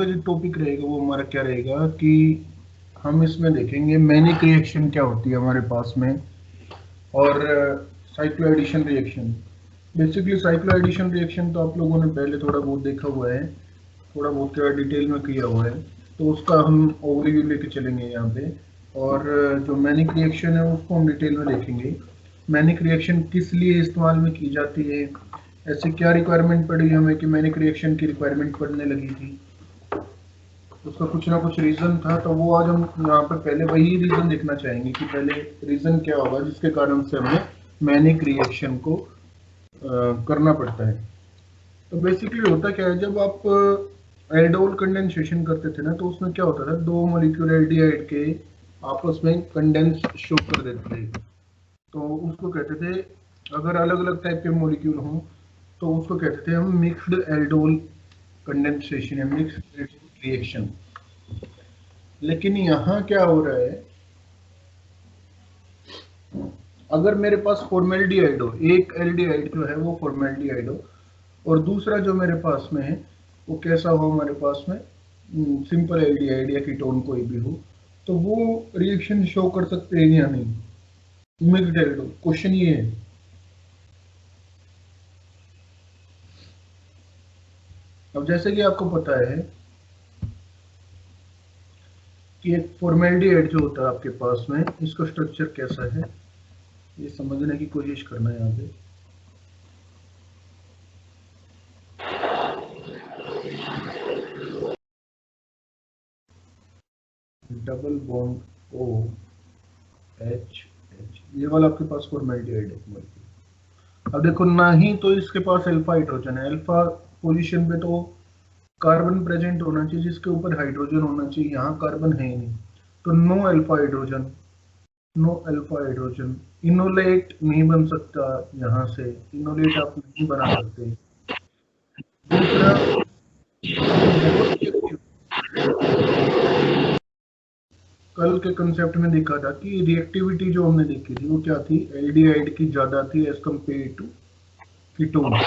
का जो टॉपिक रहेगा वो हमारा क्या रहेगा कि हम इसमें देखेंगे मैनिक रिएक्शन क्या होती है हमारे पास में, और cyclo addition reaction. Basically cyclo addition reaction तो आप लोगों ने पहले थोड़ा बहुत देखा हुआ है, थोड़ा बहुत क्या डिटेल में किया हुआ है, तो उसका हम ओवरव्यू लेके चलेंगे यहाँ पे। और जो मैनिक रिएक्शन है उसको हम डिटेल में देखेंगे। मैनिक रिएक्शन किस लिए इस्तेमाल में की जाती है, ऐसे क्या रिक्वायरमेंट पड़ी हमें कि मैनिक रिएक्शन की रिक्वायरमेंट पड़ने लगी थी, उसका कुछ ना कुछ रीजन था। तो वो आज हम यहाँ पर पहले वही रीजन देखना चाहेंगे कि पहले रीजन क्या होगा जिसके कारण से हमें मैनिक रिएक्शन को करना पड़ता है। तो बेसिकली होता क्या है, जब आप एल्डोल कंडेंसेशन करते थे ना, तो उसमें क्या होता था, दो मॉलिक्यूल एल्डिहाइड के आपस में कंडेंस शो कर देते थे। तो उसको कहते थे, अगर अलग अलग टाइप के मॉलिक्यूल हों तो उसको कहते थे हम मिक्स्ड एल्डोल कंडेंसेशन या मिक्स्ड रिएक्शन। लेकिन यहाँ क्या हो रहा है, अगर मेरे पास फॉर्मेल्डिहाइड हो, एक एल्डिहाइड जो है वो फॉर्मेल्डिहाइड हो, और दूसरा जो मेरे पास में है वो कैसा हो, हमारे पास में सिंपल एल्डिहाइड या कीटोन कोई भी हो, तो वो रिएक्शन शो कर सकते हैं या नहीं, मिक्स्ड एल्डोल। क्वेश्चन ये है। अब जैसे कि आपको पता है कि एक फॉर्मेल्डिहाइड जो होता है आपके पास में, इसका स्ट्रक्चर कैसा है ये समझने की कोशिश करना है यहाँ पे। Double bond O H H, ये वाला आपके पास फॉर्मेल्डिहाइड है। अब देखो, ना ही तो इसके पास अल्फा हाइड्रोजन है, अल्फा पोजीशन पे तो कार्बन प्रेजेंट होना चाहिए जिसके ऊपर हाइड्रोजन होना चाहिए, यहाँ कार्बन है ही नहीं, तो no alpha hydrogen, no alpha hydrogen. Enolate नहीं बन सकता, यहाँ से इनोलेट आप नहीं बना सकते। दूसरा, कल के कंसेप्ट में देखा था कि रिएक्टिविटी जो हमने देखी थी वो क्या थी, एल्डिहाइड की ज्यादा थी एज कंपेयर टू कीटोन।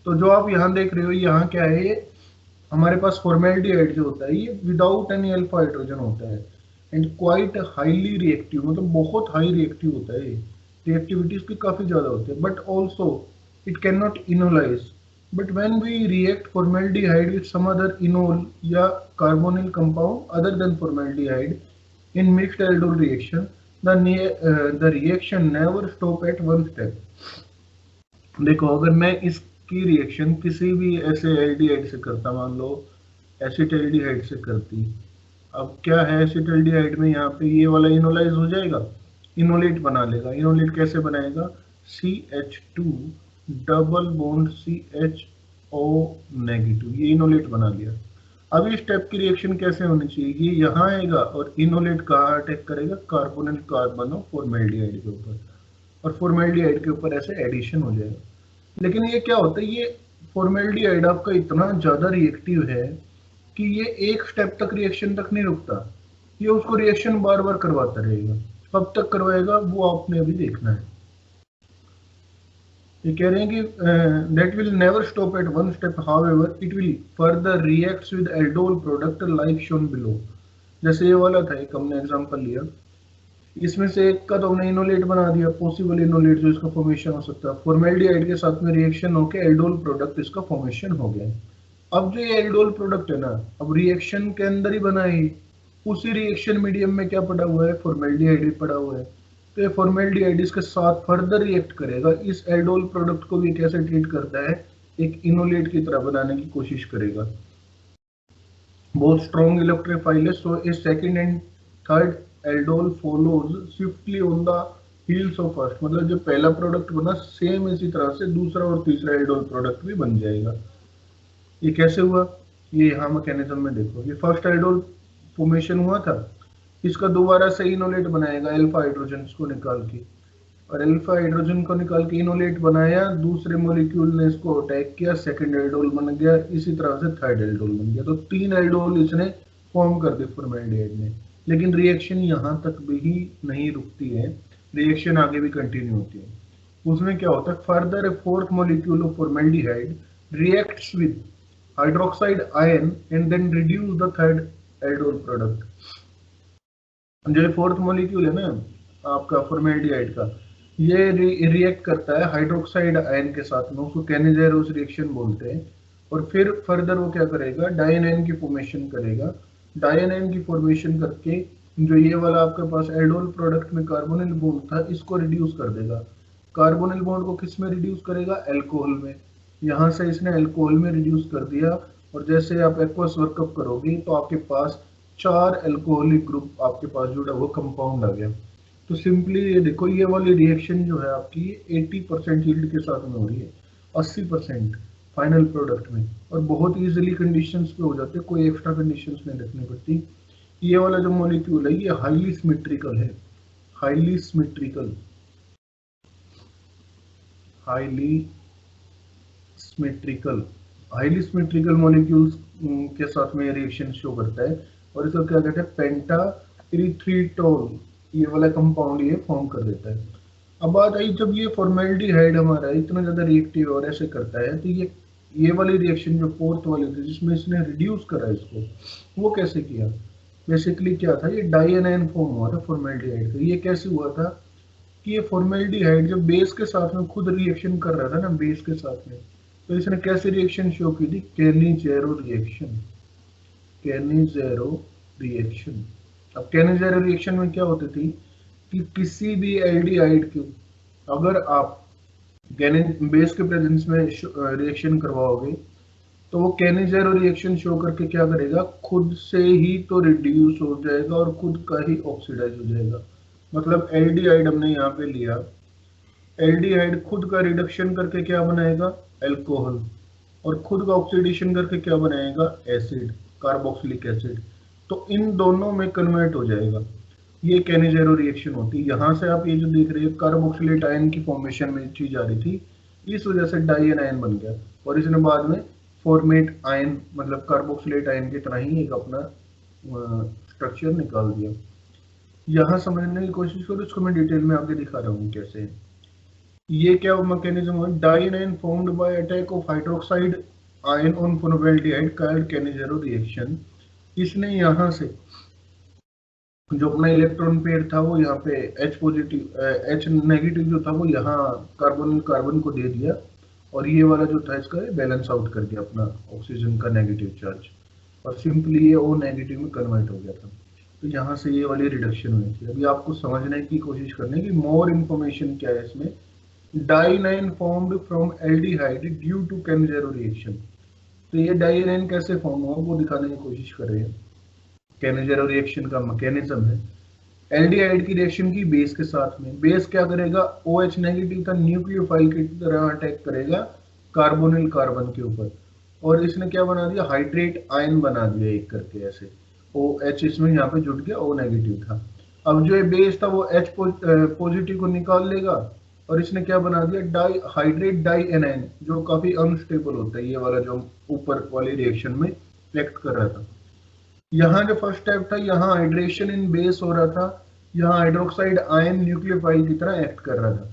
तो जो आप यहाँ देख रहे हो, यहाँ क्या है, ये हमारे पास फॉर्मेल्डिहाइड जो होता है ये विदाउट एनी अल्फा हाइड्रोजन होता है, एंड क्वाइट हाईली रिएक्टिव, मतलब बहुत हाई रिएक्टिव होता है, रिएक्टिविटी इसकी काफी ज्यादा होती है, but also it can not enolise. But when we react formaldehyde with some other enol या carbonyl compound other than formaldehyde in mixed aldol reaction, the reaction never stop at one step। देखो, अगर मैं इसकी reaction किसी भी ऐसे aldehyde से करता, मान लो एसिटाल्डिहाइड से करती, अब क्या है, एसिटाल्डिहाइड में यहाँ पे ये वाला इनोलाइज हो जाएगा, इनोलेट बना लेगा। इनोलेट कैसे बनाएगा, CH2 double bond CHO negative, ये इनोलेट बना लिया। अब इस टाइप की रिएक्शन कैसे होनी चाहिए, ये यहाँ आएगा और इनोलेट कहाँ अटैक करेगा, कार्बोनिल कार्बन ऑफ फॉर्मेल्डिहाइड के ऊपर, और फॉर्मेल्डिहाइड के ऊपर ऐसे एडिशन हो जाएगा। लेकिन ये क्या होता है, ये फॉर्मेल्डिहाइड आपका इतना ज्यादा रिएक्टिव है कि ये एक स्टेप तक रिएक्शन तक नहीं रुकता, ये उसको रिएक्शन बार बार करवाता रहेगा। कब तक करवाएगा वो आपने अभी देखना है। ये कह रहे हैं कि that will never stop at one step, however it will further reacts with aldol product like shown below. जैसे ये वाला था, एक हमने एग्जांपल लिया, इसमें से एक का तो हमने इनोलेट बना दिया, पॉसिबल इनोलेट जो इसका फॉर्मेशन हो सकता है, फॉर्मेल्डिहाइड के साथ में रिएक्शन होकर एल्डोल प्रोडक्ट इसका फॉर्मेशन हो गया। अब जो ये एल्डोल प्रोडक्ट है ना, अब रिएक्शन के अंदर ही बना है, उसी रिएक्शन मीडियम में क्या पड़ा हुआ है, फॉर्मेल्डिहाइड भी पड़ा हुआ है। तो ये फॉर्मेल्डिहाइड इसके साथ फर्दर रिएक्ट करेगा, इस एल्डोल प्रोडक्ट को भी कैसे ट्रीट करता है, एक इनोलेट की तरह बनाने की कोशिश करेगा। बहुत स्ट्रॉन्ग इलेक्ट्रोफाइल है, so a second and third aldol follows swiftly on the heels of first, मतलब जो पहला प्रोडक्ट बना सेम इसी तरह से दूसरा और तीसरा एल्डोल प्रोडक्ट भी बन जाएगा। ये कैसे हुआ, ये यहाँ मैकेनिज्म में देखो, ये फर्स्ट एल्डोल फॉर्मेशन हुआ था, इसका दोबारा से इनोलेट बनाएगा अल्फा हाइड्रोजन को निकाल के, और अल्फा हाइड्रोजन को निकाल के इनोलेट बनाया, दूसरे मॉलिक्यूल ने इसको अटैक किया, सेकंड एल्डोल बन गया, इसी तरह से थर्ड एल्डोल बन गया। तो 3 एल्डोल इसने फॉर्म कर दी फॉर्मेल्डिहाइड ने। लेकिन रिएक्शन यहाँ तक भी नहीं रुकती है, रिएक्शन आगे भी कंटिन्यू होती है। उसमें क्या होता है, further fourth molecule of formaldehyde reacts with hydroxide ion and then reduce the third aldol product. जो फोर्थ मॉलिक्यूल है ना आपका फॉर्मेल्डिहाइड का, ये रिएक्ट करता है हाइड्रोक्साइड आयन के साथ में, उसको कैनिजेरोस रिएक्शन बोलते हैं। और फिर फर्दर वो क्या करेगा, डायनाइन की फॉर्मेशन करेगा। डायनाइन की फॉर्मेशन करके जो ये वाला आपके पास एल्डोल प्रोडक्ट में कार्बोनिल बॉन्ड था, इसको रिड्यूस कर देगा। कार्बोनिल बॉन्ड को किस में रिड्यूस करेगा, एल्कोहल में। यहाँ से इसने एल्कोहल में रिड्यूस कर दिया। और जैसे आप एक्वस वर्कअप करोगे तो आपके पास 4 एल्कोहलिक ग्रुप आपके पास जुड़ा हुआ कंपाउंड आ गया। तो सिंपली ये देखो, ये वाली रिएक्शन जो है आपकी 80% यील्ड के साथ में हो रही है, 80% फाइनल प्रोडक्ट में, और बहुत इजीली कंडीशंस पे हो जाते हैं, कोई एक्स्ट्रा कंडीशंस नहीं रखनी पड़ती। ये वाला जो मॉलिक्यूल है ये हाईली सिमेट्रिकल है, highly symmetrical, highly symmetrical, highly symmetrical molecules के साथ में रिएक्शन शो करता है। और इसको क्या कहते हैं, पेंटा इरिथ्रिटोल, ये वाला कंपाउंड ये फॉर्म कर देता है। अब बात आई, जब ये फॉर्मेल्डिहाइड हमारा इतना ज्यादा रिएक्टिव और ऐसे करता है, तो ये वाली रिएक्शन जो फोर्थ वाली थी जिसमें इसने रिड्यूस करा इसको, वो कैसे किया। बेसिकली क्या था, ये डायनाइन फॉर्म हुआ था फॉर्मेल्डिहाइड का। ये कैसे हुआ था कि ये फॉर्मेल्डिहाइड जब बेस के साथ में खुद रिएक्शन कर रहा था ना, बेस के साथ में, तो इसने कैसे रिएक्शन शो की थी, कैनिजेरो रिएक्शन, कैनिजेरो रिएक्शन। अब कैनिजेरो रिएक्शन में क्या होती थी कि किसी भी एल्डिहाइड को अगर आप बेस के प्रेजेंस में रिएक्शन करवाओगे तो वो कैनिजेरो रिएक्शन शो करके क्या करेगा, खुद से ही तो रिड्यूस हो जाएगा और खुद का ही ऑक्सीडाइज हो जाएगा। मतलब एल्डिहाइड हमने यहाँ पे लिया, एल्डिहाइड खुद का रिडक्शन करके क्या बनाएगा, एल्कोहल, और खुद का ऑक्सीडेशन करके क्या बनाएगा, एसिड, कार्बोक्सिलिक एसिड। तो इन दोनों में कन्वर्ट हो जाएगा, ये कैनिजेरो रिएक्शन होती है। यहाँ से आप ये जो देख रहे हैं कार्बोक्सिलेट आयन की फॉर्मेशन में चीज आ रही थी, इस वजह से डायन आयन बन गया, और इसने बाद में फॉर्मेट आयन मतलब कार्बोक्सिलेट आयन की तरह ही एक अपना स्ट्रक्चर निकाल दिया। यहाँ समझने की कोशिश करो, इसको मैं डिटेल में आगे दिखा रहा हूँ कैसे। ये क्या मैकेनिज्म है, dianion formed by attack of hydroxide ion on formaldehyde called Cannizzaro reaction. इसने यहाँ से जो अपना इलेक्ट्रॉन पेयर था वो यहाँ पे H पॉजिटिव H नेगेटिव जो था वो यहाँ कार्बन को दे दिया, और ये वाला जो था इसका बैलेंस आउट कर गया अपना ऑक्सीजन का नेगेटिव चार्ज, और सिंपली ये O नेगेटिव में कन्वर्ट हो गया था। तो यहाँ से ये वाली रिडक्शन हुई थी। अभी आपको समझने की कोशिश करने की मोर इन्फॉर्मेशन क्या है इसमें। Dianion formed from aldehyde due to Cannizzaro reaction. तो ये डाइनाइन कैसे फॉर्म हुआ वो दिखाने की कोशिश कर रहे हैं। कैनिजेरो रिएक्शन का मैकेनिज्म है, एल्डिहाइड की रिएक्शन की बेस के साथ में, बेस क्या करेगा, OH नेगेटिव का न्यूक्लियोफाइल की तरह अटैक करेगा कार्बोनिल कार्बन के ऊपर, और इसने क्या बना दिया, हाइड्रेट आयन बना दिया एक करके ऐसे, OH इसमें यहाँ पे जुट गया, O नेगेटिव था। अब जो बेस था वो H पॉजिटिव को निकाल लेगा, और इसने क्या बना दिया, हाइड्रेट डाई एनाइन, जो काफी अनस्टेबल होता है, ये वाला जो ऊपर वाली रिएक्शन में एक्ट कर रहा था। यहाँ जो फर्स्ट स्टेप था, यहाँ हाइड्रेशन इन बेस हो रहा था, यहाँ हाइड्रोक्साइड आयन न्यूक्लियोफाइल की तरह एक्ट कर रहा था।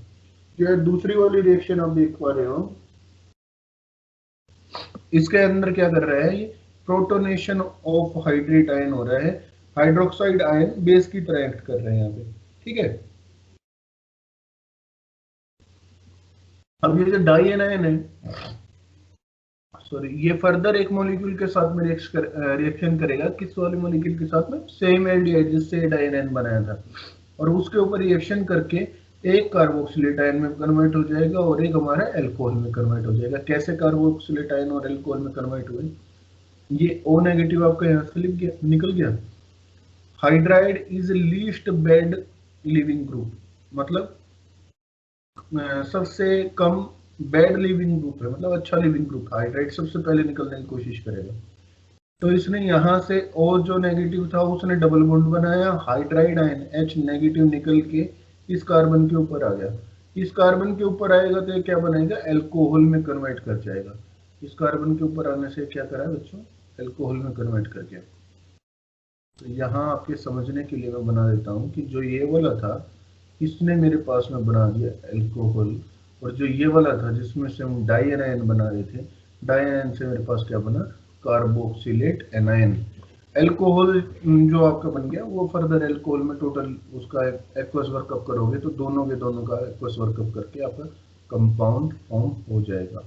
जो दूसरी वाली रिएक्शन आप देख पा रहे हो, इसके अंदर क्या कर रहा है, ये प्रोटोनेशन ऑफ हाइड्रेट आयन हो रहा है, हाइड्रोक्साइड आयन बेस की तरह एक्ट कर रहे हैं यहाँ पे, ठीक है। अब ये जो डाई आयन है, सॉरी, ये फर्दर एक मॉलिक्यूल के साथ में रिएक्शन करेगा, किस वाले मॉलिक्यूल के साथ में, सेम एल्डिहाइड जिससे डायनाइन बनाया था, और उसके ऊपर रिएक्शन करके एक कार्बोक्सिलेट आयन में कन्वर्ट हो जाएगा और एक हमारा एल्कोहल में कन्वर्ट हो जाएगा। कैसे कार्बोक्सिलेट आयन और एल्कोहल में कन्वर्ट हुए, ये O नेगेटिव आपका यहाँ से निकल गया। Hydride is least bad leaving group, मतलब सबसे कम बैड लिविंग ग्रुप है, मतलब अच्छा लिविंग ग्रुप, हाइड्राइड सबसे पहले निकलने की कोशिश करेगा। तो इसने यहाँ से O जो नेगेटिव था उसने डबल बॉन्ड बनाया, हाइड्राइड आयन H नेगेटिव निकल के इस कार्बन के ऊपर आ गया, इस कार्बन के ऊपर आएगा तो ये क्या बनेगा, एल्कोहल में कन्वर्ट कर जाएगा। इस कार्बन के ऊपर आने से क्या करा बच्चों, एल्कोहल में कन्वर्ट कर गया। तो यहाँ आपके समझने के लिए मैं बना देता हूँ कि जो ये वाला था इसने मेरे पास में बना दिया एल्कोहल, और जो ये वाला था जिसमें से हम डाई एनायन बना रहे थे, डाई एनायन से मेरे पास क्या बना, कार्बोक्सिलेट एनायन। एल्कोहल जो आपका बन गया वो फर्दर एल्कोहल में टोटल उसका एक्वस वर्कअप करोगे तो दोनों के दोनों का एक्वस वर्कअप करके आपका कंपाउंड फॉर्म हो जाएगा,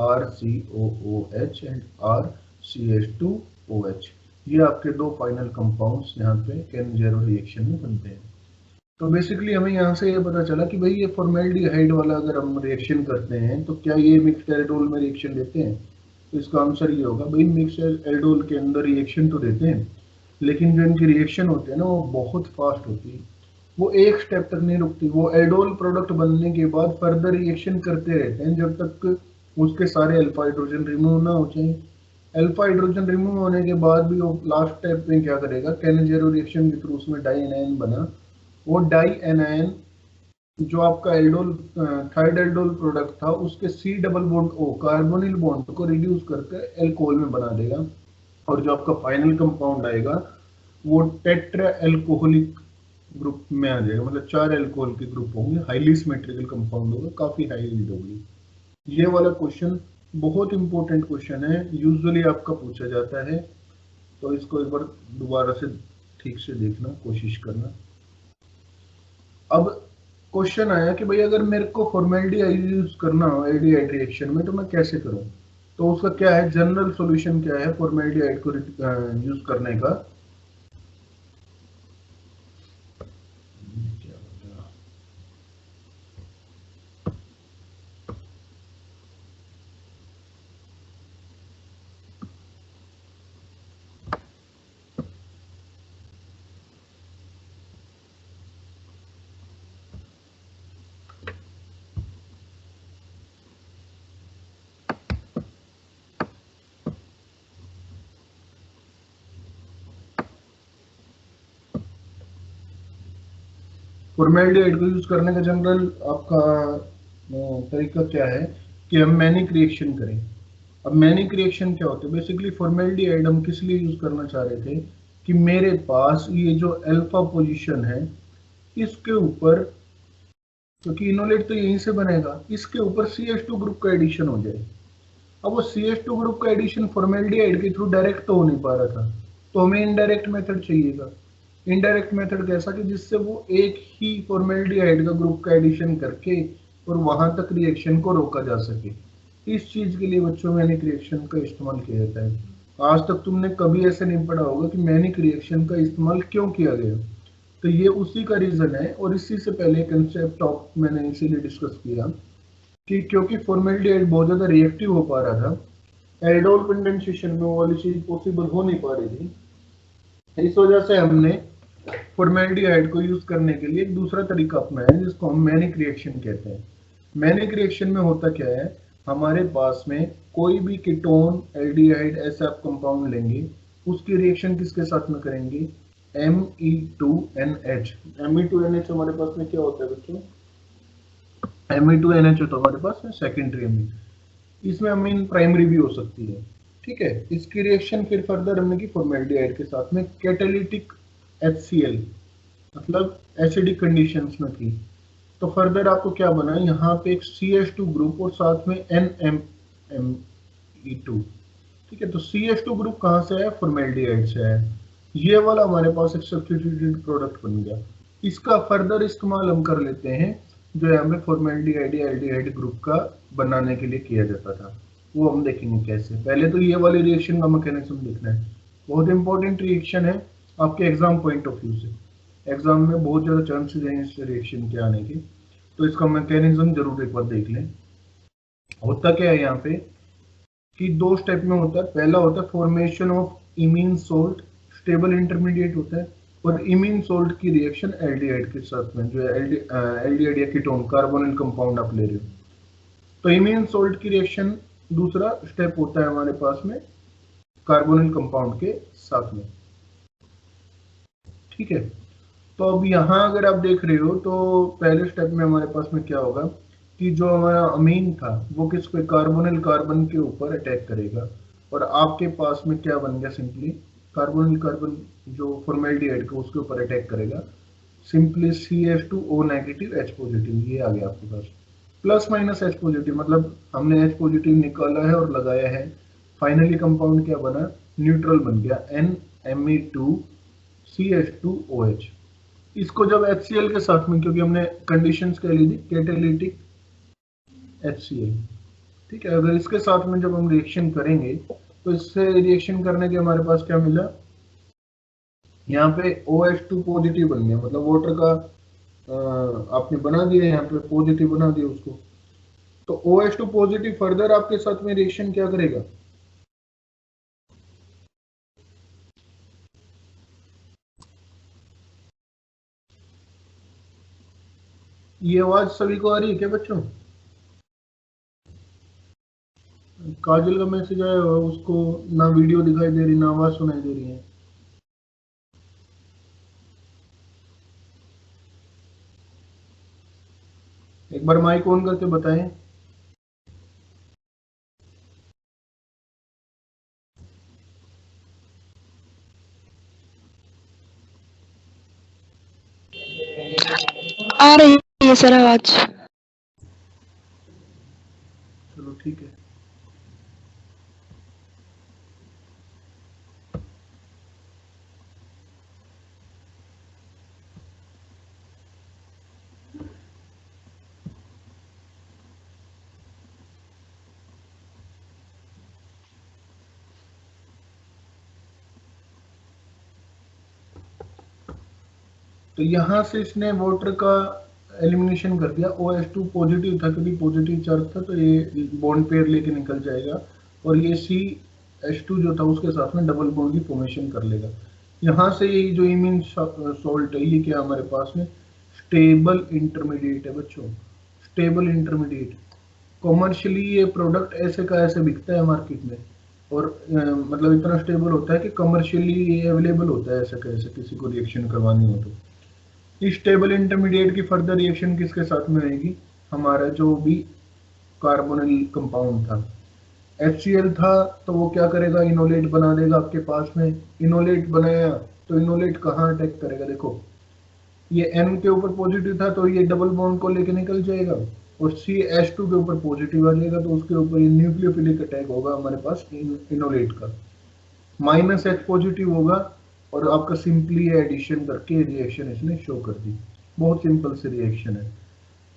RCOOH एंड RCH2OH। ये आपके दो फाइनल कंपाउंड्स यहाँ पे केन-ज़ेरो रिएक्शन में बनते हैं। तो बेसिकली हमें यहाँ से ये पता चला कि भाई ये फॉर्मेल्डिहाइड वाला अगर हम रिएक्शन करते हैं तो क्या ये मिक्स्ड एल्डोल में रिएक्शन देते हैं, तो इसका आंसर ये होगा भाई मिक्स्ड एल्डोल के अंदर रिएक्शन तो देते हैं, लेकिन जो इनकी रिएक्शन होती है ना वो बहुत फास्ट होती है, वो एक स्टेप तक नहीं रुकती, वो एल्डोल प्रोडक्ट बनने के बाद फर्दर रिएक्शन करते रहते हैं जब तक उसके सारे अल्फा हाइड्रोजन रिमूव ना हो जाए। अल्फा हाइड्रोजन रिमूव होने के बाद भी वो लास्ट स्टेप में क्या करेगा, केन-ज़ेरो रिएक्शन के थ्रू उसमें डाई एनायन बना, वो डाई एनायन जो आपका एल्डोल थर्ड एल्डोल प्रोडक्ट था उसके C double bond O carbonyl bond को रिड्यूस करके एल्कोहल में बना देगा, और जो आपका फाइनल कंपाउंड आएगा वो टेट्रा एल्कोहलिक ग्रुप में आ जाएगा, मतलब 4 एल्कोहल के ग्रुप होंगे, हाईली सिमेट्रिकल कंपाउंड होगा, काफी हाई लीड होगी। ये वाला क्वेश्चन बहुत इंपॉर्टेंट क्वेश्चन है, यूजुअली आपका पूछा जाता है, तो इसको एक बार दोबारा से ठीक से देखना कोशिश करना। अब क्वेश्चन आया कि भाई अगर मेरे को फॉर्मेल्डिहाइड यूज करना हो एल्डिहाइड रिएक्शन में तो मैं कैसे करूं, तो उसका क्या है, जनरल सॉल्यूशन क्या है फॉर्मेल्डिहाइड को यूज करने का। फॉर्मेल्डिहाइड को यूज करने का जनरल आपका तरीका क्या है कि हम मैनिक रिएक्शन करें। अब मैनिक रिएक्शन क्या होता है, बेसिकली फॉर्मेल्डिहाइड हम किस लिए यूज करना चाह रहे थे कि मेरे पास ये जो अल्फा पोजीशन है इसके ऊपर, क्योंकि इनोलेट तो यहीं से बनेगा, इसके ऊपर CH2 ग्रुप का एडिशन हो जाए। अब वो CH2 ग्रुप का एडिशन फॉर्मेल्डिहाइड के थ्रू डायरेक्ट तो हो नहीं पा रहा था, तो हमें इनडायरेक्ट मेथड चाहिएगा। इनडायरेक्ट मेथड कैसा कि जिससे वो एक ही फॉर्मेल्डिहाइड का ग्रुप का एडिशन करके और वहां तक रिएक्शन को रोका जा सके। इस चीज के लिए बच्चों मैनिक रिएक्शन का इस्तेमाल किया जाता है। आज तक तुमने कभी ऐसे नहीं पढ़ा होगा कि मैनिक रिएक्शन का इस्तेमाल क्यों किया गया, तो ये उसी का रीजन है। और इसी से पहले कंसेप्ट ऑफ मैंने इसीलिए डिस्कस किया कि क्योंकि फॉर्मेल्डिहाइड बहुत ज्यादा रिएक्टिव हो पा रहा था, एल्डोल कंडेंसेशन में वो वाली चीज पॉसिबल हो नहीं पा रही थी, इस वजह से हमने फॉर्मेल्डिहाइड को यूज करने के लिए एक दूसरा तरीका अपनाया जिसको हम मैनिक रिएक्शन कहते हैं। मैनिक रिएक्शन में होता क्या है, हमारे पास में कोई भी कीटोन एल्डिहाइड ऐसा आप कंपाउंड लेंगे, उसकी रिएक्शन किसके साथ में करेंगे, Me2NH। Me2NH हमारे पास में क्या होता है बच्चों, Me2NH होता है हमारे पास में सेकेंडरी अमीन, इसमें अमीन प्राइमरी भी हो सकती है, ठीक है। इसकी रिएक्शन फिर फर्दर हमने की फॉर्मेल्डिहाइड के साथ में कैटालिटिक HCl, मतलब एसिडिक कंडीशंस में थी, तो फर्दर आपको क्या बना, यहाँ पे एक CH2 ग्रुप और साथ में NMME2, ठीक है। तो CH2 ग्रुप कहाँ से है, फॉर्मेल्डिहाइड से है, ये वाला हमारे पास एक सब्स्टिट्यूटेड प्रोडक्ट बन गया। इसका फर्दर इस्तेमाल हम कर लेते हैं जो यहाँ पे फॉर्मेल्डिहाइड या एल्डिहाइड ग्रुप का बनाने के लिए किया जाता था, वो हम देखेंगे कैसे। पहले तो ये वाले रिएक्शन का मैकेनिज्म देखना है, बहुत इंपॉर्टेंट रिएक्शन है आपके एग्जाम पॉइंट ऑफ व्यू से, एग्जाम में बहुत ज्यादा चांसेस हैं इस रिएक्शन के आने के, तो इसका मैकेनिज्म जरूर एक बार देख लें। होता क्या है यहाँ पे कि दो स्टेप में होता है, पहला होता है formation of imine salt, stable intermediate होता है, और इमीन सोल्ट की रिएक्शन एल्डिहाइड के साथ में, जो एल्डिहाइड या कीटोन कार्बोनिल कंपाउंड आप ले रहे हो, तो इमीन सोल्ट की रिएक्शन दूसरा स्टेप होता है हमारे पास में कार्बोनिल कंपाउंड के साथ में, ठीक है। तो अब यहाँ अगर आप देख रहे हो तो पहले स्टेप में हमारे पास में क्या होगा कि जो हमारा अमीन था वो किस पे, कार्बोनिल कार्बन के ऊपर अटैक करेगा, और आपके पास में क्या बन गया, सिंपली कार्बोनिल कार्बन जो फॉर्मेल्डिहाइड का उसके ऊपर अटैक करेगा, simply CH2O negative H positive, ये आ गया आपके पास। प्लस माइनस H पॉजिटिव मतलब हमने H पॉजिटिव निकाला है और लगाया है, फाइनली कंपाउंड क्या बना, न्यूट्रल बन गया NMe2CH2OH। इसको जब HCl के साथ में, क्योंकि हमने कंडीशंस क्या ली थी, कैटालिटिक HCl, ठीक है, अगर इसके साथ में जब हम रिएक्शन करेंगे तो इससे रिएक्शन करने के हमारे पास क्या मिला, यहाँ पे OH2 पॉजिटिव बन गया, मतलब वाटर का आपने बना दिया यहाँ पे पॉजिटिव बना दिया उसको। तो OH2 पॉजिटिव फर्दर आपके साथ में रिएक्शन क्या करेगा, ये आवाज सभी को आ रही है क्या बच्चों? काजल का मैसेज आया हुआ, उसको ना वीडियो दिखाई दे रही ना आवाज सुनाई दे रही है। एक बार माइक ऑन करके बताएं। आ रही है सर आवाज। चलो ठीक है। तो यहाँ से इसने वाटर का एलिमिनेशन कर दिया, OH2 पॉजिटिव था, क्योंकि पॉजिटिव चार्ज था तो ये बॉन्ड पेयर लेके निकल जाएगा, और ये CH2 जो था उसके साथ में डबल बॉन्ड की फॉर्मेशन कर लेगा। यहाँ से ये जो इमीन सॉल्ट है ये क्या हमारे पास में, स्टेबल इंटरमीडिएट है बच्चों, स्टेबल इंटरमीडिएट। कॉमर्शियली ये प्रोडक्ट ऐसे का ऐसे बिकता है मार्केट में, और मतलब इतना स्टेबल होता है कि कमर्शियली ये अवेलेबल होता है ऐसे कैसे, किसी को रिएक्शन करवानी हो तो। इस स्टेबल इंटरमीडिएट की फर्दर रिएक्शन किसके साथ में रहेगी, हमारा जो भी कार्बोनिल कंपाउंड था, HCl था, तो वो क्या करेगा, इनोलेट बना देगा आपके पास में। इनोलेट बनाया तो इनोलेट कहाँ अटैक करेगा, देखो ये N के ऊपर पॉजिटिव था तो ये डबल बॉन्ड को लेके निकल जाएगा, और CH2 के ऊपर पॉजिटिव आ जाएगा तो उसके ऊपर ये न्यूक्लियोफिलिक अटैक होगा हमारे पास इनोलेट का, माइनस H पॉजिटिव होगा, और आपका सिंपली एडिशन करके रिएक्शन इसने शो कर दी। बहुत सिंपल से रिएक्शन है।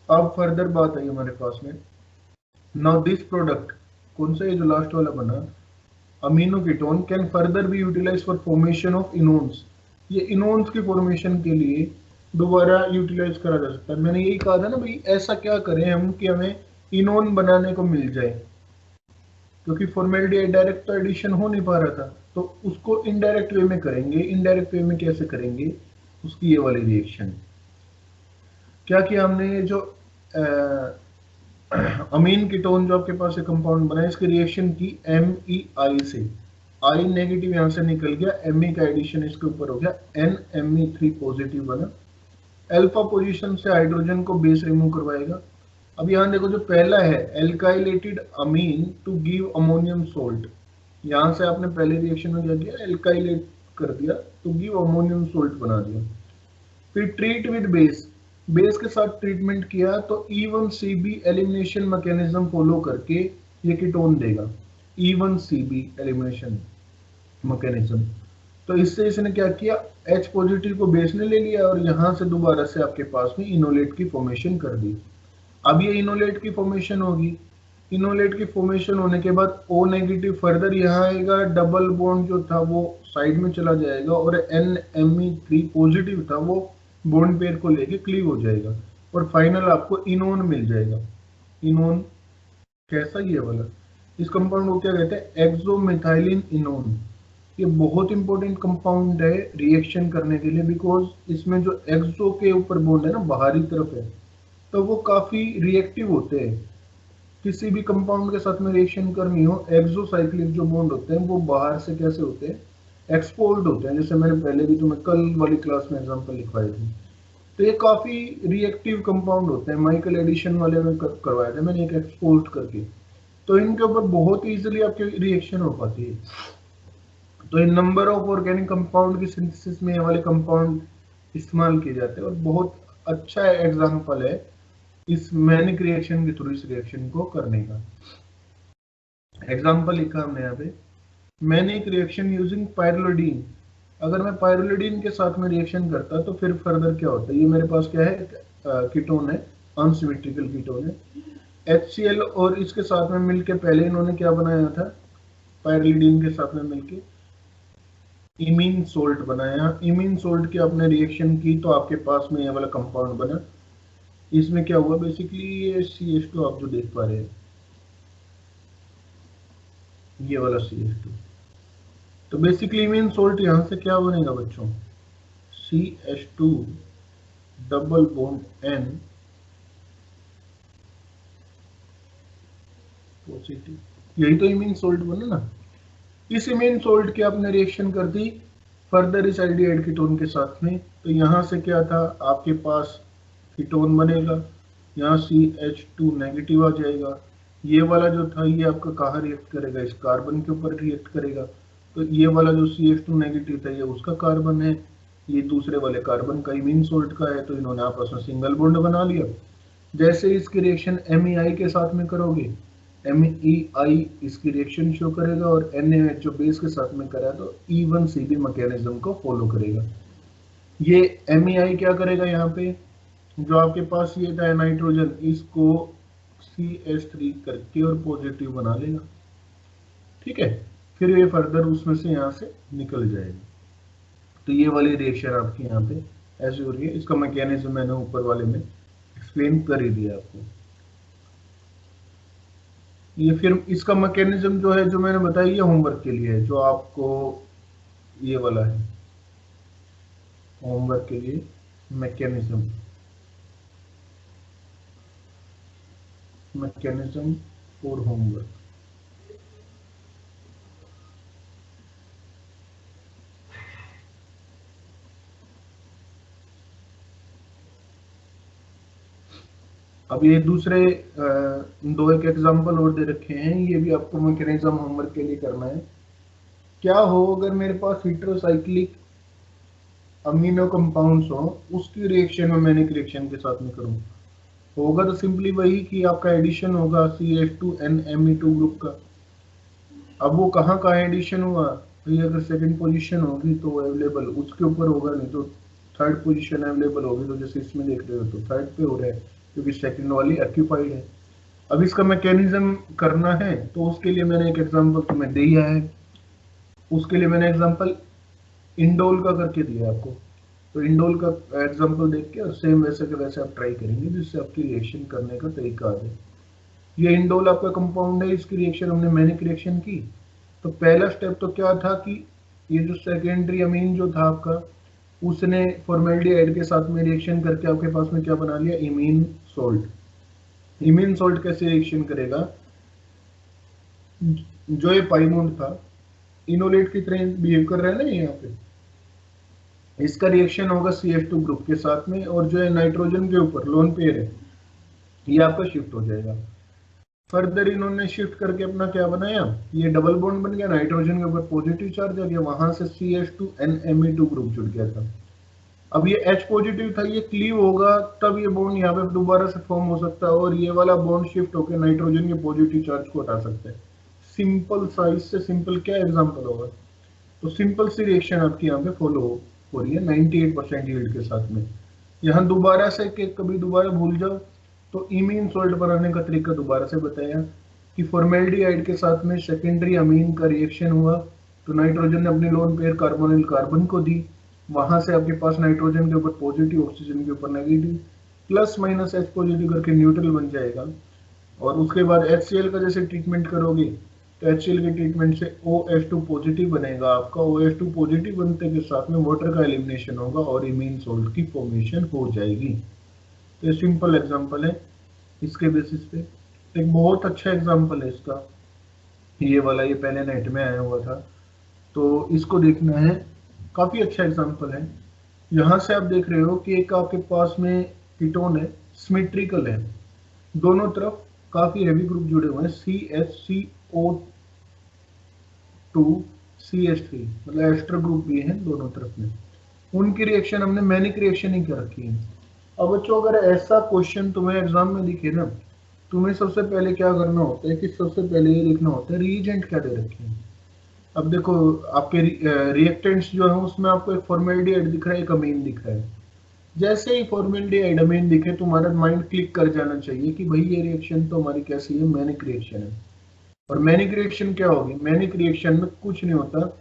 अब फर्दर बात आई हमारे पास में, नाउ दिस प्रोडक्ट कौन सा, ये जो लास्ट वाला बना, amino ketone can further be utilise for formation of enones. ये इनोन्स की फॉर्मेशन के लिए दोबारा यूटिलाइज करा जा सकता है। मैंने यही कहा था ना भाई, ऐसा क्या करें हम कि हमें इनोन बनाने को मिल जाए, क्योंकि फॉर्मेल्डिहाइड डायरेक्ट तो एडिशन हो नहीं पा रहा था, तो उसको इनडायरेक्ट वे में करेंगे। इनडायरेक्ट वे में कैसे करेंगे, उसकी ये वाली रिएक्शन क्या किया हमने, जो अमीन कीटोन जो आपके पास कंपाउंड बना है, इसकी रिएक्शन की MEI से, I नेगेटिव यहां से निकल गया, Me का एडिशन इसके ऊपर हो गया, NMe3 पॉजिटिव बना, अल्फा पोजीशन से हाइड्रोजन को बेस रिमूव करवाएगा। अब यहाँ देखो जो पहला है एल्काइलेटेड अमीन टू गिव अमोनियम सोल्ट, यहाँ से आपने पहले रिएक्शन में क्या किया, एल्काइलेट कर दिया तो गिव अमोनियम सोल्ट बना दिया। फिर ट्रीट विद बेस, बेस के साथ ट्रीटमेंट किया तो E1CB एलिमिनेशन मैकेनिज्म फॉलो करके ये कीटोन देगा, E1CB एलिमिनेशन मैकेनिज्म। तो इससे इसने क्या किया, H पॉजिटिव को बेस ने ले लिया और यहाँ से दोबारा से आपके पास में इनोलेट की फॉर्मेशन कर दी। अब ये इनोलेट की फॉर्मेशन होगी, इनोलेट की फॉर्मेशन होने के बाद O नेगेटिव फर्दर यहाँ आएगा, डबल बॉन्ड जो था वो साइड में चला जाएगा, और NMe3 पॉजिटिव था वो बॉन्ड पेयर को लेके क्लीव हो जाएगा, और फाइनल आपको इनोन मिल जाएगा। इनोन कैसा, ये वाला, इस कंपाउंड को क्या कहते हैं, एक्सोमिथाइलिन इनोन। ये बहुत इंपॉर्टेंट कंपाउंड है रिएक्शन करने के लिए, बिकॉज इसमें जो एक्सो के ऊपर बॉन्ड है ना, बाहरी तरफ है, तो वो काफी रिएक्टिव होते हैं। किसी भी कंपाउंड के साथ में रिएक्शन करनी हो, एक्सोसाइक्लिक जो बॉन्ड होते हैं वो बाहर से कैसे होते हैं, एक्सपोर्ट होते हैं, जैसे मैंने पहले भी तुम्हें कल वाली क्लास में एग्जांपल लिखवाए थे। तो ये काफी रिएक्टिव कंपाउंड होते हैं, माइकल एडिशन वाले में करवाए थे मैंने एक एक्सपोर्ट करके। तो इनके ऊपर बहुत इजीली आपके रिएक्शन हो पाती है। तो इन नंबर ऑफ ऑर्गेनिक कंपाउंड की सिंथेसिस में ये वाले कंपाउंड इस्तेमाल किए जाते हैं, और बहुत अच्छा एग्जांपल है इस मैनिक रिएक्शन के थ्रू इस रिएक्शन को करने का। एग्जांपल लिखा हमने यहाँ पे, मैनिक रिएक्शन यूजिंग पायरोलिडीन। अगर मैं पायरोलिडीन के साथ में रिएक्शन करता तो फिर फर्दर क्या होता है, ये मेरे पास क्या है, कीटोन है, अनसिमेट्रिकल कीटोन है, HCl, और इसके साथ में मिलके पहले इन्होंने क्या बनाया था, पायरोलिडीन के साथ में मिलके इमीन सोल्ट बनाया। इमीन सोल्ट की आपने रिएक्शन की तो आपके पास में ये वाला कंपाउंड बना। इसमें क्या हुआ, बेसिकली ये CH2 आप जो देख पा रहे हैं, ये वाला CH2। तो बेसिकली इमीन सोल्ट यहां से क्या बनेगा बच्चों, CH2 double bond N positive, यही तो इमीन सोल्ट बना ना। इस इमीन सोल्ट की आपने रिएक्शन कर दी फर्दर इस एल्डिहाइड कीटोन के साथ में, तो यहां से क्या था, आपके पास कीटोन बनेगा, यहाँ CH2 नेगेटिव आ जाएगा। ये वाला जो था ये आपका कहाँ रिएक्ट करेगा, इस कार्बन के ऊपर रिएक्ट करेगा। तो ये वाला जो CH2 नेगेटिव था ये उसका कार्बन है, ये दूसरे वाले कार्बन का इमीन सोल्ट का है, तो इन्होंने आपस में सिंगल बॉन्ड बना लिया। जैसे इसकी रिएक्शन MEI के साथ में करोगे, MEI इसकी रिएक्शन शो करेगा, और NaOH जो बेस के साथ में करा तो E1CB मैकेनिज्म को फॉलो करेगा। ये MEI क्या करेगा, यहाँ पे जो आपके पास ये था नाइट्रोजन, इसको CH3 करके और पॉजिटिव बना लेगा, ठीक है। फिर ये फर्दर उसमें से यहाँ से निकल जाएगा। तो ये वाली रिएक्शन आपकी यहाँ पे ऐसे हो रही है। इसका मैकेनिज्म मैंने ऊपर वाले में एक्सप्लेन कर ही दिया आपको। ये फिर इसका मैकेनिज्म जो है, जो मैंने बताया, ये होमवर्क के लिए है, जो आपको ये वाला है होमवर्क के लिए मैकेनिज्म फॉर होमवर्क। अब ये दूसरे दो एक एग्जांपल और दे रखे हैं, ये भी आपको मैकेनिज्म होमवर्क के लिए करना है। क्या हो अगर मेरे पास हेटेरोसाइक्लिक अमीनो कंपाउंड्स हो, उसकी रिएक्शन में मैंने एक रिएक्शन के साथ में करूं, होगा तो सिंपली वही कि आपका एडिशन होगा CH2NMe2 ग्रुप का। अब वो कहाँ का एडिशन हुआ, तो ये अगर सेकंड पोजीशन होगी तो अवेलेबल उसके ऊपर होगा, नहीं तो थर्ड पोजीशन अवेलेबल होगी। तो जैसे इसमें देख रहे हो तो थर्ड पे हो रहा है, क्योंकि सेकंड वाली ऑक्यूपाइड है। अब इसका मैकेनिज्म करना है तो उसके लिए मैंने एक एग्जांपल तुम्हें दिया है, उसके लिए मैंने एग्जांपल इंडोल का करके दिया आपको। तो इंडोल का एग्जांपल देख के और सेम वैसे के वैसे आप ट्राई करेंगे, जिससे आपकी रिएक्शन करने का तरीका आ जाए। ये इंडोल आपका कंपाउंड है, इसकी रिएक्शन हमने मैनिक रिएक्शन की। तो पहला स्टेप तो क्या था कि ये जो सेकेंडरी अमीन जो था आपका, उसने फॉर्मेल्डिहाइड के साथ में रिएक्शन करके आपके पास में क्या बना लिया, इमीन सोल्ट। इमीन सोल्ट कैसे रिएक्शन करेगा, जो ये पाइमोंड था इनोलेट की तरह बिहेव कर रहा है ना यहाँ पे, इसका रिएक्शन होगा CH2 ग्रुप के साथ में, और जो है नाइट्रोजन के ऊपर लोन पेयर है ये आपका शिफ्ट हो जाएगा। फर्दर इन्होंने शिफ्ट करके अपना क्या बनाया, ये डबल बॉन्ड बन गया, नाइट्रोजन के ऊपर पॉजिटिव चार्ज आ गया, वहां से CH2NMe2 ग्रुप जुड़ गया था। अब ये H पॉजिटिव था, ये क्लीव होगा तब ये बॉन्ड यहाँ पे दोबारा से फॉर्म हो सकता है, और ये वाला बॉन्ड शिफ्ट होकर नाइट्रोजन के पॉजिटिव चार्ज को हटा सकता है। सिंपल सा, इससे सिंपल क्या एग्जाम्पल होगा। तो सिंपल सी रिएक्शन आपकी यहाँ पे फॉलो हो रही है 98% यील्ड के साथ में। यहाँ दोबारा से कभी दोबारा भूल जाओ तो इमीन सोल्ट बनाने का तरीका दोबारा से बताया कि फॉर्मेल्डिहाइड के साथ में सेकेंडरी अमीन का रिएक्शन हुआ, तो नाइट्रोजन ने अपनी लोन पेयर कार्बोनिल कार्बन को दी, वहां से आपके पास नाइट्रोजन के ऊपर पॉजिटिव, ऑक्सीजन के ऊपर negative, plus minus H positive करके न्यूट्रल बन जाएगा। और उसके बाद HCl का जैसे ट्रीटमेंट करोगे तो HCl के ट्रीटमेंट से OH2 पॉजिटिव बनेगा आपका। OH2 पॉजिटिव बनने के साथ में वाटर का एलिमिनेशन होगा और इमीन सोल्ट की फॉर्मेशन हो जाएगी। तो ये सिंपल एग्जांपल है इसके बेसिस पे। एक बहुत अच्छा एग्जांपल है इसका, ये वाला, ये पहले नेट में आया हुआ था। तो इसको देखना है, काफी अच्छा एग्जांपल है। यहाँ से आप देख रहे हो कि एक आपके पास में कीटोन है, सिमेट्रिकल है, दोनों तरफ काफी हेवी ग्रुप जुड़े हुए हैं, CHCO2CH3, मतलब एस्टर ग्रुप भी है दोनों तरफ में। उनकी रिएक्शन हमने मैनिक रिएक्शन ही कर रखी है। अब बच्चों अगर ऐसा क्वेश्चन तुम्हें एग्जाम में दिखे ना, तुम्हें सबसे पहले क्या करना होता है कि सबसे पहले ये देखना होता है रिएजेंट क्या दे रखे हैं। अब देखो आपके रिएक्टेंट्स जो है उसमें आपको एक फॉर्मेल्डिहाइड दिख रहा है, एक अमीन दिख रहा है। जैसे ही फॉर्मेल्डिहाइड अमीन दिखे तुम्हारा माइंड क्लिक कर जाना चाहिए कि भाई ये रिएक्शन तो हमारी कैसी है, मैनिक रिएक्शन है। और मैनिक रिएक्शन क्या होगी? मैनिक रिएक्शन में कुछ नहीं होता,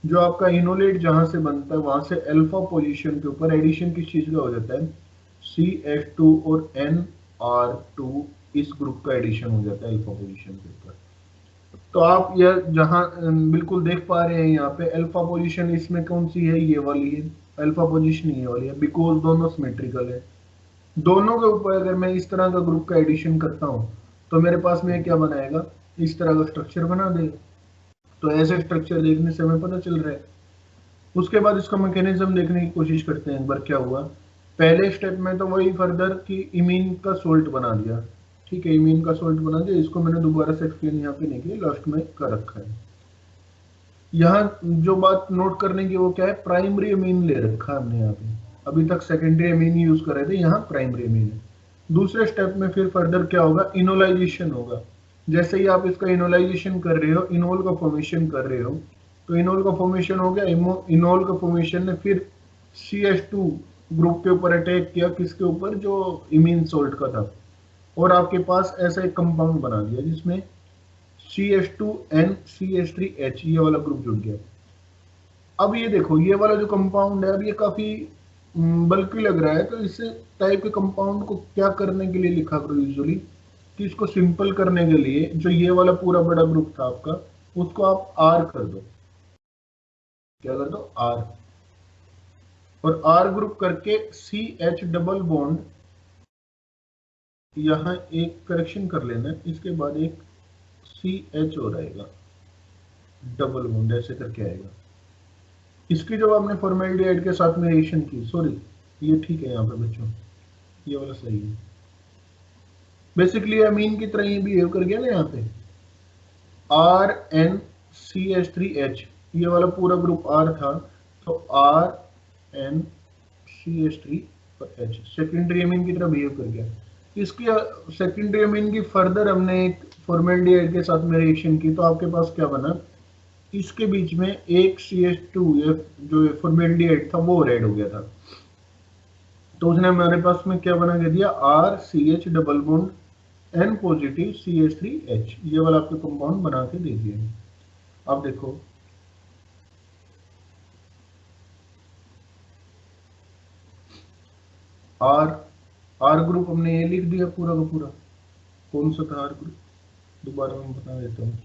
जो आपका इनोलेट जहां से बनता है वहां से अल्फा पोजीशन के ऊपर एडिशन किस चीज का हो जाता है, CH2 और NR2, इस ग्रुप का एडिशन हो जाता है अल्फा पोजीशन के ऊपर। तो आप यह जहां बिल्कुल देख पा रहे हैं यहाँ पे अल्फा पोजीशन इसमें कौन सी है, ये वाली है अल्फा पोजीशन, ये वाली है, बिकॉज दोनों सिमेट्रिकल है। दोनों के ऊपर अगर मैं इस तरह का ग्रुप का एडिशन करता हूँ तो मेरे पास में क्या बनाएगा, इस तरह का स्ट्रक्चर बना देगा। तो ऐसे स्ट्रक्चर देखने से हमें पता चल रहा है। उसके बाद इसका मैकेनिज्म देखने की कोशिश करते हैं एक बार क्या हुआ। पहले स्टेप में तो वही फर्दर कि इमीन का सोल्ट बना दिया, ठीक है, इमीन का सोल्ट बना दिया, इसको मैंने दोबारा से एक्सप्लेन यहाँ पे नहीं किया, लास्ट में कर रखा है। यहाँ जो बात नोट करने की वो क्या है, प्राइमरी अमीन ले रखा है हमने यहाँ पे, अभी तक सेकेंडरी अमीन यूज कर रहे थे, यहाँ प्राइमरी अमीन है। दूसरे स्टेप में फिर फर्दर क्या होगा, इनोलाइजेशन होगा। जैसे ही आप इसका इनोलाइजेशन कर रहे हो, इनोल का फॉर्मेशन कर रहे हो, तो इनोल का फॉर्मेशन हो गया, इनोल का फॉर्मेशन ने फिर CH2 ग्रुप के ऊपर अटैक किया, किसके ऊपर, जो इमीन सोल्ट का था, और आपके पास ऐसा एक कंपाउंड बना दिया जिसमें CH2NCH3H, ये वाला ग्रुप जुड़ गया। अब ये देखो ये वाला जो कंपाउंड है, अब ये काफी बल्कि लग रहा है, तो इस टाइप के कंपाउंड को क्या करने के लिए लिखा करो यूजुअली, कि इसको सिंपल करने के लिए जो ये वाला पूरा बड़ा ग्रुप था आपका, उसको आप R कर दो। क्या कर दो? R। और R ग्रुप करके CH डबल बॉन्ड, यहां एक करेक्शन कर लेना, इसके बाद एक CH हो रहेगा डबल बॉन्ड, ऐसे करके आएगा। इसकी जब आपने फॉर्मेल्डिहाइड के साथ में रिएक्शन की, सॉरी ये ठीक है यहाँ पे बच्चों, ये वाला सही है, बेसिकली अमीन की तरह ये बिहेव कर गया ना यहाँ पे, RNCH3H, ये वाला पूरा ग्रुप R था, तो RNCH3 और H सेकेंडरी अमीन की तरह बिहेव कर गया। इसकी सेकेंडरी अमीन की फर्दर हमने एक फॉर्मेल्डिहाइड के साथ में रिएक्शन की, तो आपके पास क्या बना, इसके बीच में एक CH2 जो फॉर्मेल्डिहाइड था वो रेड हो गया था, तो उसने हमारे पास में क्या बना के दिया, RCH double bond N positive CH3H, ये वाला आपको कंपाउंड बना के दे दिया। अब देखो R ग्रुप हमने ये लिख दिया पूरा का पूरा, कौन सा था R ग्रुप, दोबारा मैं बता देता हूँ।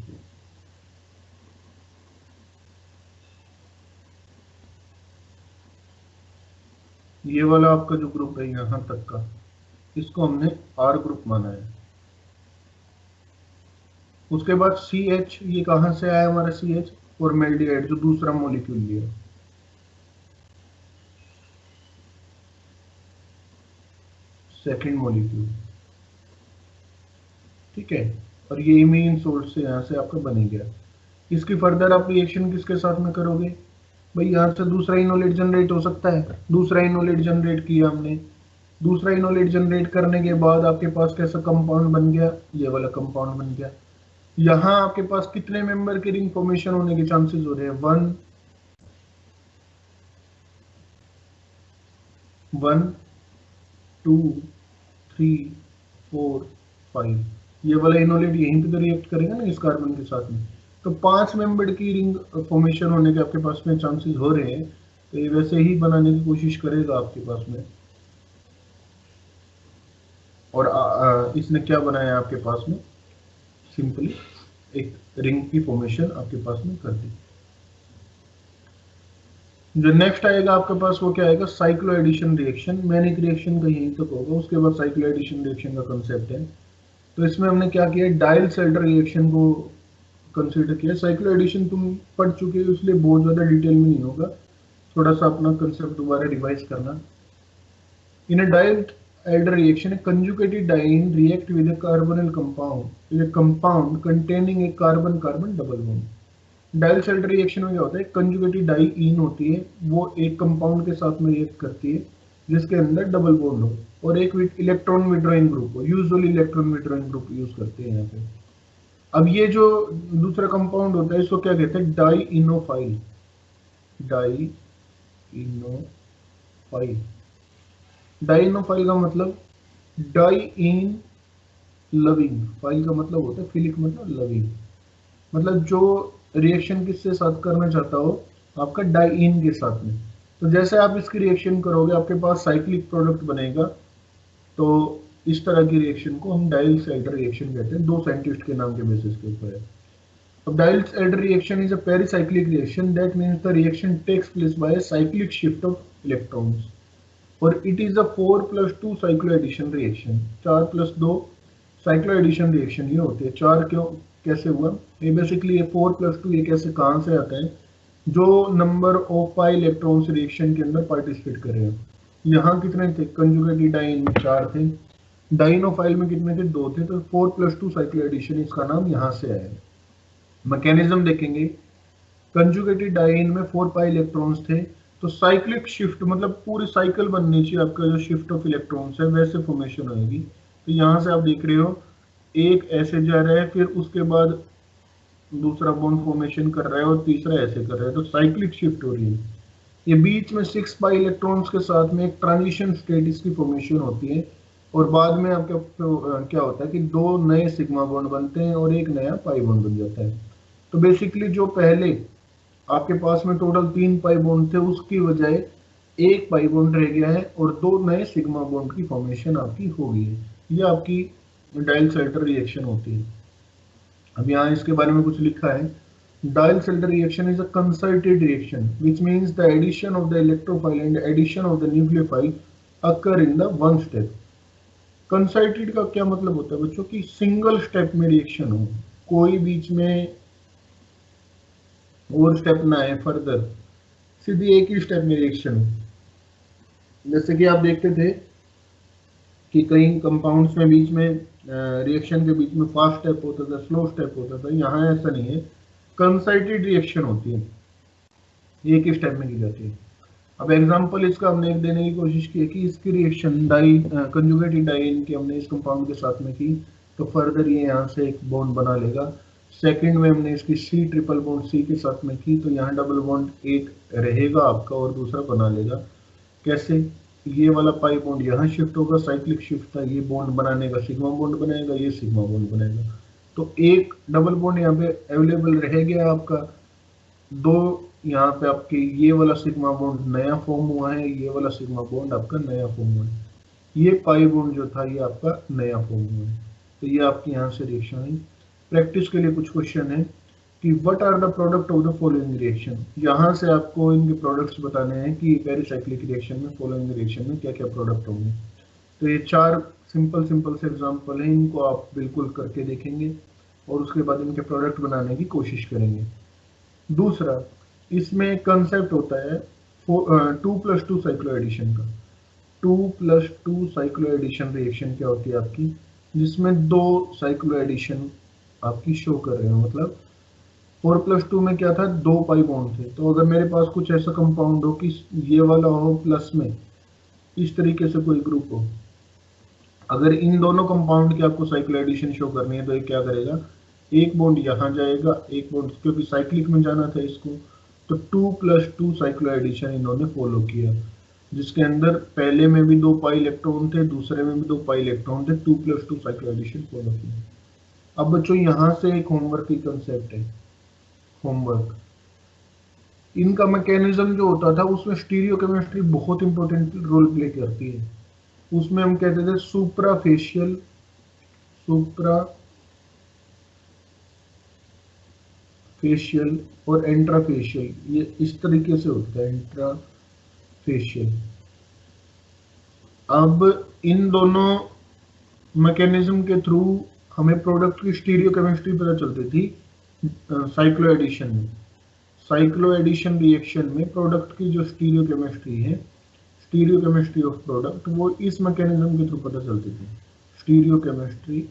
ये वाला आपका जो ग्रुप है यहां तक का, इसको हमने R ग्रुप माना है। उसके बाद CH, ये कहां से आया हमारा CH, फॉर्मेल्डिहाइड जो दूसरा मॉलिक्यूल लिया, सेकंड मॉलिक्यूल, ठीक है, और ये इमीन सोर्स से यहां से आपका बन गया। इसकी फर्दर आप रिएक्शन किसके साथ में करोगे भाई, यहां से दूसरा इनोलेट जनरेट हो सकता है, दूसरा इनोलेट जनरेट किया हमने, दूसरा इनोलेट जनरेट करने के बाद आपके पास कैसा कंपाउंड बन गया, ये वाला कंपाउंड बन गया। यहाँ आपके पास कितने मेंबर के रिंग फॉर्मेशन होने के चांसेस हो रहे हैं, 1 2 3 4 5, ये वाला इनोलेट यहीं पे तो रिएक्ट करेगा ना इस कार्बन के साथ में, तो 5 मेंबर की रिंग फॉर्मेशन होने के आपके पास में चांसेस हो रहे हैं। तो ये वैसे ही बनाने की कोशिश करेगा आपके पास में, और इसने क्या बनाया आपके पास में, सिंपली एक रिंग की फॉर्मेशन आपके पास में कर दी। जो नेक्स्ट आएगा आपके पास वो क्या आएगा, cyclo addition reaction, Mannich reaction का यहीं तक होगा, उसके बाद साइक्लो एडिशन रिएक्शन का कंसेप्ट है। तो इसमें हमने क्या किया, डायल सेल्टर रिएक्शन को कंसीडर किया। साइक्लो एडिशन तुम पढ़ चुके हो इसलिए बहुत ज़्यादा डिटेल में नहीं होगा, थोड़ा सा अपना कंसेप्ट दोबारा रिवाइज करना। इन अ Diels-Alder reaction, a conjugated diene react with a carbonyl compound, with a compound containing a carbon-carbon double bond. Diels-Alder reaction में क्या होता है, conjugated diene होती है, वो एक कंपाउंड के साथ में रिएक्ट करती है जिसके अंदर डबल बॉन्ड हो और एक इलेक्ट्रॉन विड्रॉइंग ग्रुप हो। Usually electron withdrawing group use करते हैं यहाँ पे। अब ये जो दूसरा कंपाउंड होता है इसको क्या कहते हैं, डाइइनोफाइल। डाइइनोफाइल, डाइइनोफाइल का मतलब डाई इन लविंग, फाइल का मतलब होता है फिलिक, मतलब लविंग, मतलब जो रिएक्शन किससे साथ करना चाहता हो, आपका डाइइन के साथ में। तो जैसे आप इसकी रिएक्शन करोगे आपके पास साइक्लिक प्रोडक्ट बनेगा। तो इस तरह की रिएक्शन को हम Diels-Alder रिएक्शन कहते हैं, दो साइंटिस्ट के नाम के बेसिस के ऊपर है। अब Diels-Alder reaction is a pericyclic reaction, that means the reaction takes place by a cyclic shift of electrons, और it is a 4+2 cyclo addition reaction. 4+2 cyclo addition reaction ये होती है। 4 क्यों, कैसे हुआ ये, बेसिकली ये 4+2 ये कैसे, कहाँ से आता है, जो number of pi electrons reaction के अंदर पार्टिसिपेट कर रहे हैं। यहाँ कितने थे, कंजुगेटेड डाइइन में 4 थे, डाइनोफाइल में कितने थे, 2 थे, तो 4+2 साइक्लो एडिशन इसका नाम यहाँ से आया है। मैकेनिज्म देखेंगे, कंजुगेटेड डाइइन में 4 पाई इलेक्ट्रॉन्स थे, तो साइक्लिक शिफ्ट मतलब पूरी साइकिल बननी चाहिए आपका जो शिफ्ट ऑफ इलेक्ट्रॉन्स है वैसे फॉर्मेशन होगी। तो यहाँ से आप देख रहे हो एक ऐसे जा रहा है, फिर उसके बाद दूसरा बॉन्ड फॉर्मेशन कर रहा है और तीसरा ऐसे कर रहा है, तो साइक्लिक शिफ्ट हो रही है। ये बीच में 6 पाई इलेक्ट्रॉन्स के साथ में एक ट्रांजिशन स्टेट इसकी फॉर्मेशन होती है, और बाद में आपका क्या होता है कि 2 नए सिग्मा बॉन्ड बनते हैं और एक नया पाई बॉन्ड बन जाता है। तो बेसिकली जो पहले आपके पास में टोटल 3 पाई बॉन्ड थे उसकी बजाय 1 पाई बॉन्ड रह गया है और 2 नए सिग्मा बॉन्ड की फॉर्मेशन आपकी हो गई है। ये आपकी Diels-Alder रिएक्शन होती है। अब यहाँ इसके बारे में कुछ लिखा है, Diels-Alder reaction is a concerted reaction, which means the addition of the electrophile and the addition of the nucleophile occur in the one step. Concerted का क्या मतलब होता है बच्चों की, सिंगल स्टेप में रिएक्शन हो, कोई बीच में और स्टेप ना है फर्दर, सीधी एक ही स्टेप में रिएक्शन हो। जैसे कि आप देखते थे कि कई कंपाउंड्स में बीच में रिएक्शन के बीच में फास्ट स्टेप होता था, स्लो स्टेप होता था, यहाँ ऐसा नहीं है, कंसर्टेड रिएक्शन होती है, एक ही स्टेप में की जाती है। अब एग्जांपल इसका हमने एक देने की कोशिश की है कि इसकी रिएक्शन कंजुगेटेड डाइइन की हमने इस कंपाउंड के साथ में की, तो फर्दर ये यहाँ से एक बॉन्ड बना लेगा। सेकंड में हमने इसकी C ट्रिपल बॉन्ड C के साथ में की, तो यहाँ डबल बॉन्ड एक रहेगा आपका और दूसरा बना लेगा। कैसे, ये वाला पाई बॉन्ड यहाँ शिफ्ट होगा, साइक्लिक शिफ्ट था, ये बॉन्ड बनाने का सिग्मा बॉन्ड बनाएगा, ये सिग्मा बॉन्ड बनाएगा, तो एक डबल बॉन्ड यहाँ पे अवेलेबल रह गया आपका। 2 यहाँ पे आपके ये वाला सिग्मा बॉन्ड नया फॉर्म हुआ है, ये वाला सिग्मा बॉन्ड आपका नया फॉर्म हुआ है, ये पाई बॉन्ड जो था ये आपका नया फॉर्म हुआ है। तो ये आपकी यहाँ से रिएक्शन है। प्रैक्टिस के लिए कुछ क्वेश्चन है कि what are the product of the following reaction, यहाँ से आपको इनके प्रोडक्ट्स बताने हैं कि पेरिसाइक्लिक रिएक्शन में, फॉलोइंग रिएक्शन में क्या क्या प्रोडक्ट होंगे। तो ये 4 सिंपल से एग्जांपल हैं, इनको आप बिल्कुल करके देखेंगे और उसके बाद इनके प्रोडक्ट बनाने की कोशिश करेंगे। दूसरा, इसमें कंसेप्ट होता है 2+2 साइक्लो एडिशन का। 2+2 साइक्लो एडिशन रिएक्शन क्या होती है आपकी, जिसमें 2 साइक्लो एडिशन आपकी शो कर रहे हो, मतलब 4+2 में क्या था, 2 पाई बॉन्ड थे। तो अगर मेरे पास कुछ ऐसा कंपाउंड हो कि ये वाला हो प्लस में इस तरीके से कोई ग्रुप हो, अगर इन दोनों कंपाउंड की आपको साइक्लो एडिशन शो करनी है तो ये क्या करेगा, एक बॉन्ड यहाँ जाएगा, एक बॉन्ड, क्योंकि साइक्लिक में जाना था इसको, तो 2+2 साइक्लो एडिशन इन्होंने फॉलो किया, जिसके अंदर पहले में भी 2 पाई इलेक्ट्रॉन थे, दूसरे में भी 2 पाई इलेक्ट्रॉन थे, 2+2 साइक्लो एडिशन फॉलो किया। अब बच्चों यहाँ से एक होमवर्क की कंसेप्ट है, होमवर्क, इनका मैकेनिज्म जो होता था उसमें स्टीरियो केमिस्ट्री बहुत इंपॉर्टेंट रोल प्ले करती है। उसमें हम कहते थे सुप्राफेशियल और इंट्राफेशियल, ये इस तरीके से होता है, इंट्राफेशियल। अब इन दोनों मैकेनिज्म के थ्रू हमें प्रोडक्ट की स्टीरियो केमिस्ट्री पता चलती थी, साइक्लो एडिशन रिएक्शन में प्रोडक्ट की जो स्टीरियोकेमिस्ट्री है, स्टीरियोकेमिस्ट्री ऑफ प्रोडक्ट, वो इस मैकेनिज्म के थ्रू पता चलती थी, स्टीरियोकेमिस्ट्री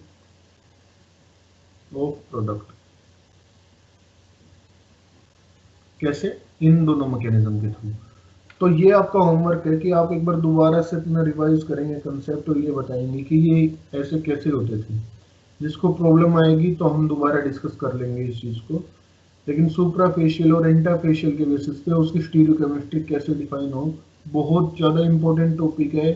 ऑफ प्रोडक्ट। कैसे? इन दोनों मैकेनिज्म के थ्रू। तो ये आपका होमवर्क है कि आप एक बार दोबारा से अपना रिवाइज करेंगे कंसेप्ट और ये बताएंगे कि ये ऐसे कैसे होते थे। जिसको प्रॉब्लम आएगी तो हम दोबारा डिस्कस कर लेंगे इस चीज को, लेकिन सुप्राफेशियल और इंटरफेशियल के बेसिस पे उसकी स्टीरियोकेमिस्ट्री कैसे डिफाइन हो, बहुत ज्यादा इंपॉर्टेंट टॉपिक है।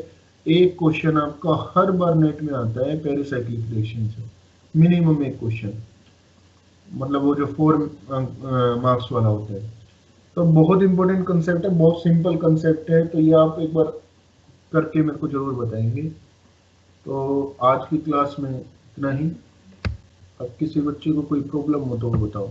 एक क्वेश्चन आपका हर बार नेट में आता है पेरिसाइक्लिक रिएक्शन से, मिनिमम एक क्वेश्चन, मतलब वो जो 4 मार्क्स वाला होता है। तो बहुत इंपॉर्टेंट कंसेप्ट है, बहुत सिंपल कंसेप्ट है, तो ये आप एक बार करके मेरे को जरूर बताएंगे। तो आज की क्लास में इतना ही। अब किसी बच्चे को कोई प्रॉब्लम हो तो वो बताओ।